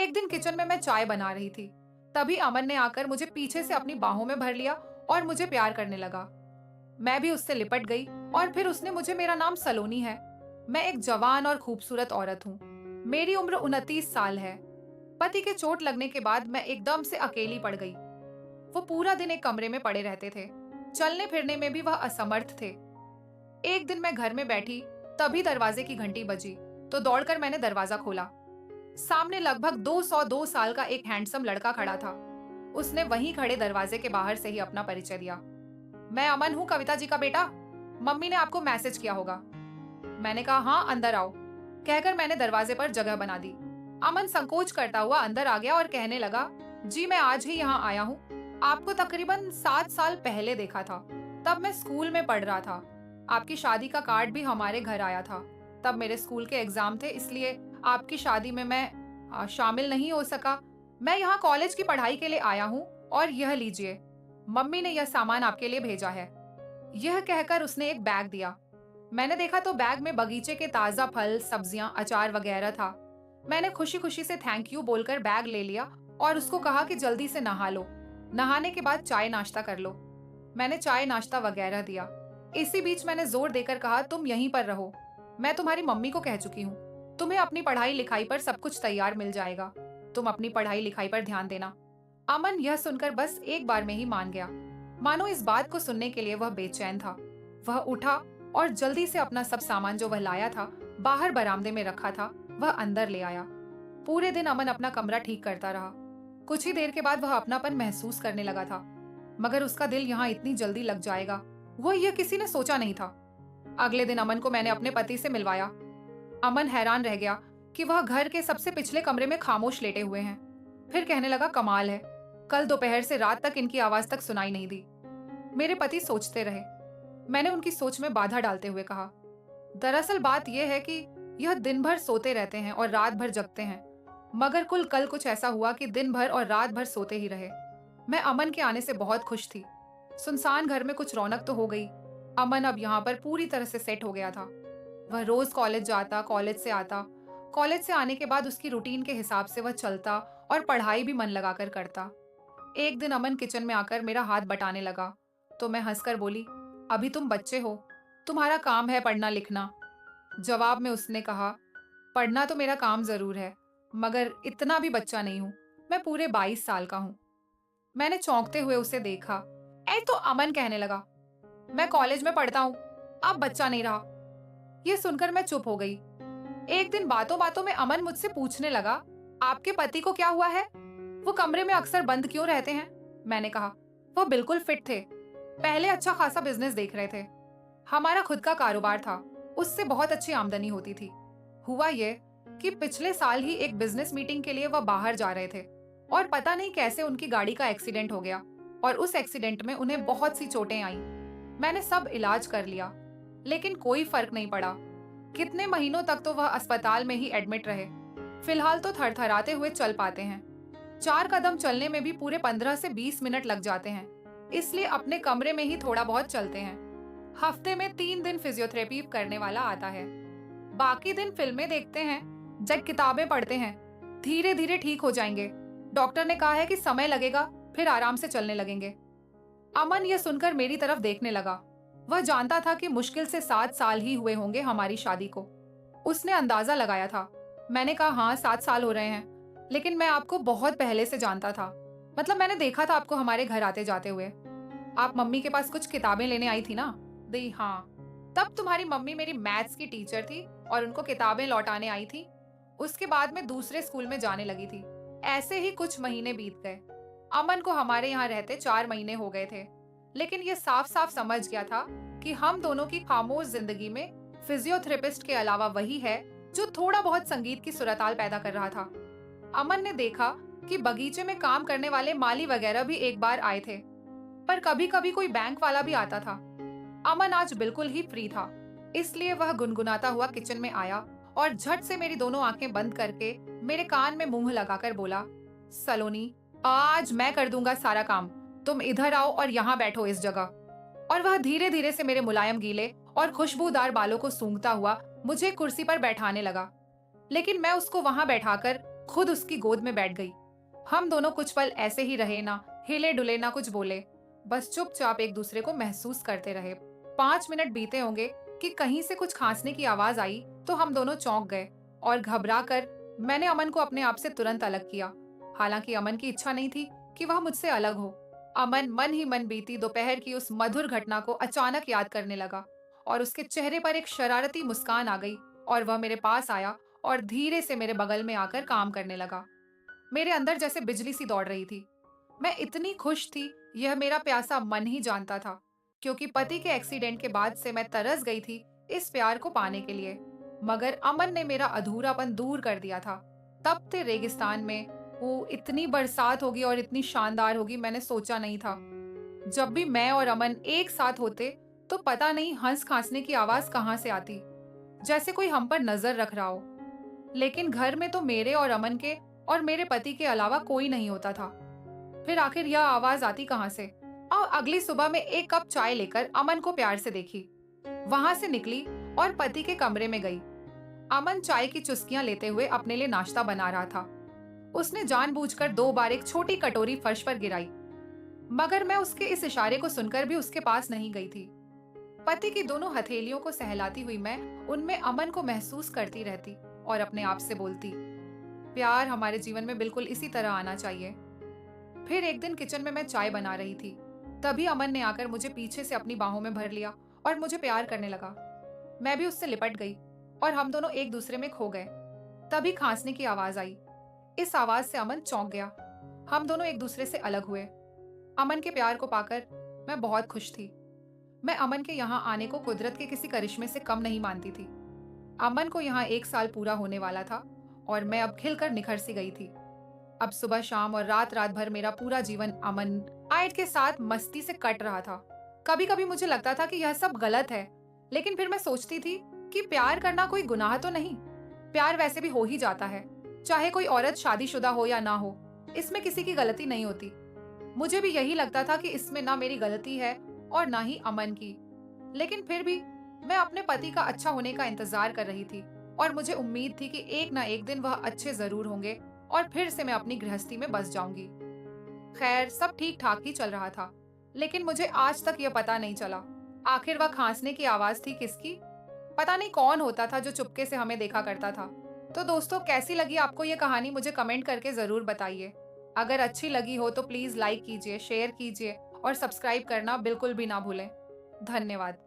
एक दिन किचन में मैं चाय बना रही थी, तभी अमन ने आकर मुझे पीछे से अपनी बाहों में भर लिया और मुझे प्यार करने लगा। मैं भी उससे लिपट गई और फिर उसने मुझे, मेरा नाम सलोनी है, मैं एक जवान और खूबसूरत औरत हूँ, मेरी उम्र 29 साल है। पति के चोट लगने के बाद मैं एकदम से अकेली पड़ गई। वो पूरा दिन एक कमरे में पड़े रहते थे, चलने फिरने में भी वह असमर्थ थे। एक दिन मैं घर में बैठी, तभी दरवाजे की घंटी बजी, तो दौड़कर मैंने दरवाजा खोला। सामने लगभग 202 साल का एक हैंडसम लड़का खड़ा था। उसने वहीं खड़े दरवाजे के बाहर से ही अपना परिचय दिया। मैं अमन हूँ, कविता जी का बेटा। मम्मी ने आपको मैसेज किया होगा। मैंने कहा हाँ, अंदर आओ, कहकर मैंने दरवाजे पर जगह बना दी। अमन संकोच करता हुआ अंदर आ गया और कहने लगा, जी मैं आज ही यहाँ आया हूँ। आपको तकरीबन 7 साल पहले देखा था, तब मैं स्कूल में पढ़ रहा था। आपकी शादी का कार्ड भी हमारे घर आया था। तब मेरे स्कूल के एग्जाम थे, इसलिए आपकी शादी में मैं शामिल नहीं हो सका। मैं यहाँ कॉलेज की पढ़ाई के लिए आया हूँ और यह लीजिए, मम्मी ने यह सामान आपके लिए भेजा है। यह कहकर उसने एक बैग दिया। मैंने देखा तो बैग में बगीचे के ताजा फल, सब्जियां, अचार वगैरह था। मैंने खुशी खुशी से थैंक यू बोलकर बैग ले लिया और उसको कहा कि जल्दी से नहा लो, नहाने के बाद चाय नाश्ता कर लो। मैंने चाय नाश्ता वगैरह दिया। इसी बीच मैंने जोर देकर कहा, तुम यहीं पर रहो, मैं तुम्हारी मम्मी को कह चुकी हूँ, तुम्हें अपनी पढ़ाई लिखाई पर सब कुछ तैयार मिल जाएगा, तुम अपनी पढ़ाई लिखाई पर ध्यान देना। अमन यह सुनकर बस एक बार में ही मान गया, मानो इस बात को सुनने के लिए वह बेचैन था। वह उठा और जल्दी से अपना सब सामान जो वह लाया था, बाहर बरामदे में रखा था, वह अंदर ले आया। पूरे दिन अमन अपना कमरा ठीक करता रहा। कुछ ही देर के बाद वह अपनापन महसूस करने लगा था, मगर उसका दिल यहाँ इतनी जल्दी लग जाएगा, वह यह किसी ने सोचा नहीं था। अगले दिन अमन को मैंने अपने पति से मिलवाया। अमन हैरान रह गया कि वह घर के सबसे पिछले कमरे में खामोश लेटे हुए हैं। फिर कहने लगा, कमाल है, कल दोपहर से रात तक इनकी आवाज तक सुनाई नहीं दी। मेरे पति सोचते रहे। मैंने उनकी सोच में बाधा डालते हुए कहा, दरअसल बात यह है कि यह दिन भर सोते रहते हैं और रात भर जगते हैं, मगर कल कुछ ऐसा हुआ कि दिन भर और रात भर सोते ही रहे। मैं अमन के आने से बहुत खुश थी। सुनसान घर में कुछ रौनक तो हो गई। अमन अब यहाँ पर पूरी तरह से सेट हो गया था। वह रोज कॉलेज जाता, कॉलेज से आता, कॉलेज से आने के बाद उसकी रूटीन के हिसाब से वह चलता और पढ़ाई भी मन लगाकर करता। एक दिन अमन किचन में आकर मेरा हाथ बटाने लगा, तो मैं हंसकर बोली, अभी तुम बच्चे हो, तुम्हारा काम है पढ़ना लिखना। जवाब में उसने कहा, पढ़ना तो मेरा काम जरूर है, मगर इतना भी बच्चा नहीं हूं, मैं पूरे 22 साल का हूं। मैंने चौंकते हुए उसे देखा। तो अमन कहने लगा, मैं कॉलेज में पढ़ता हूं, अब बच्चा नहीं रहा। यह सुनकर मैं चुप हो गई। एक दिन बातों बातों में अमन मुझसे पूछने लगा, आपके पति को क्या हुआ है, वो कमरे में अक्सर बंद क्यों रहते हैं? मैंने कहा, वो बिल्कुल फिट थे, पहले अच्छा खासा बिजनेस देख रहे थे, हमारा खुद का कारोबार था, उससे बहुत अच्छी आमदनी होती थी। हुआ ये कि पिछले साल ही एक बिजनेस मीटिंग के लिए वह बाहर जा रहे थे और पता नहीं कैसे उनकी गाड़ी का एक्सीडेंट हो गया और उस एक्सीडेंट में उन्हें बहुत सी चोटें आईं। मैंने सब इलाज कर लिया, लेकिन कोई फर्क नहीं पड़ा। कितने महीनों तक तो वह अस्पताल में ही एडमिट रहे। फिलहाल तो थरथराते हुए चल पाते हैं। 4 कदम चलने में भी पूरे 15 से 20 मिनट लग जाते हैं, इसलिए अपने कमरे में ही थोड़ा बहुत चलते हैं। हफ्ते में 3 दिन फिजियोथेरेपी करने वाला आता है। बाकी दिन फिल्में देखते हैं, जब किताबें पढ़ते हैं, धीरे धीरे ठीक हो जाएंगे। डॉक्टर ने कहा है कि समय लगेगा, फिर आराम से चलने लगेंगे। अमन यह सुनकर मेरी तरफ देखने लगा। वह जानता था कि मुश्किल से 7 साल ही हुए होंगे हमारी शादी को। उसने अंदाजा लगाया था। मैंने कहा, हाँ 7 साल हो रहे हैं, लेकिन मैं आपको बहुत पहले से जानता था, मतलब मैंने देखा था आपको हमारे घर आते जाते हुए। आप मम्मी के पास कुछ किताबें लेने आई थी ना? दी हाँ। तब तुम्हारी मम्मी मेरी मैथ्स की टीचर थी और उनको किताबें लौटाने आई थी। उसके बाद मैं दूसरे स्कूल में जाने लगी थी। ऐसे ही कुछ महीने बीत गए। अमन को हमारे यहाँ रहते 4 महीने हो गए थे, लेकिन ये साफ साफ समझ गया था कि हम दोनों की खामोश जिंदगी में फिजियोथेरेपिस्ट के अलावा वही है जो थोड़ा बहुत संगीत की सुरताल पैदा कर रहा था। अमन ने देखा कि बगीचे में काम करने वाले माली वगैरह भी एक बार आए थे, पर कभी कभी कोई बैंक वाला भी आता था। अमन आज बिल्कुल ही फ्री था, इसलिए वह गुनगुनाता हुआ किचन में आया और झट से मेरी दोनों आंखें बंद करके मेरे कान में मुंह लगाकर बोला, सलोनी, आज मैं कर दूंगा सारा काम, तुम इधर आओ और यहाँ बैठो इस जगह। और वह धीरे धीरे से मेरे मुलायम गीले और खुशबूदार बालों को सूंघता हुआ मुझे कुर्सी पर बैठाने लगा, लेकिन मैं उसको वहां बैठाकर खुद उसकी गोद में बैठ गई। हम दोनों कुछ पल ऐसे ही रहे, ना हिले डुले ना कुछ बोले, बस चुपचाप एक दूसरे को महसूस करते रहे। 5 मिनट बीते होंगे कि कहीं से कुछ खांसने की आवाज आई तो हम दोनों चौंक गए और घबरा कर मैंने अमन को अपने आप से तुरंत अलग किया। हालांकि अमन की इच्छा नहीं थी कि वह मुझसे अलग हो। अमन मन ही मन बीती दोपहर की उस मधुर घटना को अचानक याद करने लगा और उसके चेहरे पर एक शरारती मुस्कान आ गई और वह मेरे पास आया और धीरे से मेरे बगल में आकर काम करने लगा। मेरे अंदर जैसे बिजली सी दौड़ रही थी। मैं इतनी खुश थी, यह मेरा प्यासा मन ही जानता था, क्योंकि पति के एक्सीडेंट के बाद से मैं तरस गई थी इस प्यार को पाने के लिए। मगर अमन ने मेरा अधूरापन दूर कर दिया था। तपते रेगिस्तान में वो इतनी बरसात होगी और इतनी शानदार होगी, मैंने सोचा नहीं था। जब भी मैं और अमन एक साथ होते तो पता नहीं हंस खांसने की आवाज कहाँ से आती, जैसे कोई हम पर नजर रख रहा हो। लेकिन घर में तो मेरे और अमन के और मेरे पति के अलावा कोई नहीं होता था। फिर आखिर यह आवाज आती कहाँ से? और अगली सुबह में एक कप चाय लेकर अमन को प्यार से देखी, वहां से निकली और पति के कमरे में गई। अमन चाय की चुस्कियां लेते हुए अपने लिए नाश्ता बना रहा था। उसने जानबूझकर 2 बार एक छोटी कटोरी फर्श पर गिराई, मगर मैं उसके इस इशारे को सुनकर भी उसके पास नहीं गई थी। पति की दोनों हथेलियों को सहलाती हुई मैं उनमें अमन को महसूस करती रहती और अपने आप से बोलती, प्यार हमारे जीवन में बिल्कुल इसी तरह आना चाहिए। फिर एक दिन किचन में मैं चाय बना रही थी, तभी अमन ने आकर मुझे पीछे से अपनी बाहों में भर लिया और मुझे प्यार करने लगा। मैं भी उससे लिपट गई और हम दोनों एक दूसरे में खो गए। तभी खांसने की आवाज आई। इस आवाज से अमन चौंक गया। हम दोनों एक दूसरे से अलग हुए। अमन के प्यार को पाकर मैं बहुत खुश थी। मैं अमन के यहाँ आने को कुदरत के किसी करिश्मे से कम नहीं मानती थी। अमन को यहाँ 1 साल पूरा होने वाला था और मैं अब खिलकर निखर सी गई थी। अब सुबह शाम और रात रात भर मेरा पूरा जीवन अमन आयत के साथ मस्ती से कट रहा था। कभी कभी मुझे लगता था कि यह सब गलत है, लेकिन फिर मैं सोचती थी कि प्यार करना कोई गुनाह तो नहीं। प्यार वैसे भी हो ही जाता है, चाहे कोई औरत शादीशुदा हो या ना हो, इसमें किसी की गलती नहीं होती। मुझे भी यही लगता था कि इसमें ना मेरी गलती है और ना ही अमन की। लेकिन फिर भी मैं अपने पति का अच्छा होने का इंतजार कर रही थी और मुझे उम्मीद थी कि एक ना एक दिन वह अच्छे जरूर होंगे और फिर से मैं अपनी गृहस्थी में बस जाऊंगी। खैर, सब ठीक ठाक ही चल रहा था, लेकिन मुझे आज तक यह पता नहीं चला आखिर वह खांसने की आवाज थी किसकी। पता नहीं कौन होता था जो चुपके से हमें देखा करता था। तो दोस्तों, कैसी लगी आपको ये कहानी, मुझे कमेंट करके जरूर बताइए। अगर अच्छी लगी हो तो प्लीज लाइक कीजिए, शेयर कीजिए और सब्सक्राइब करना बिल्कुल भी ना भूलें। धन्यवाद।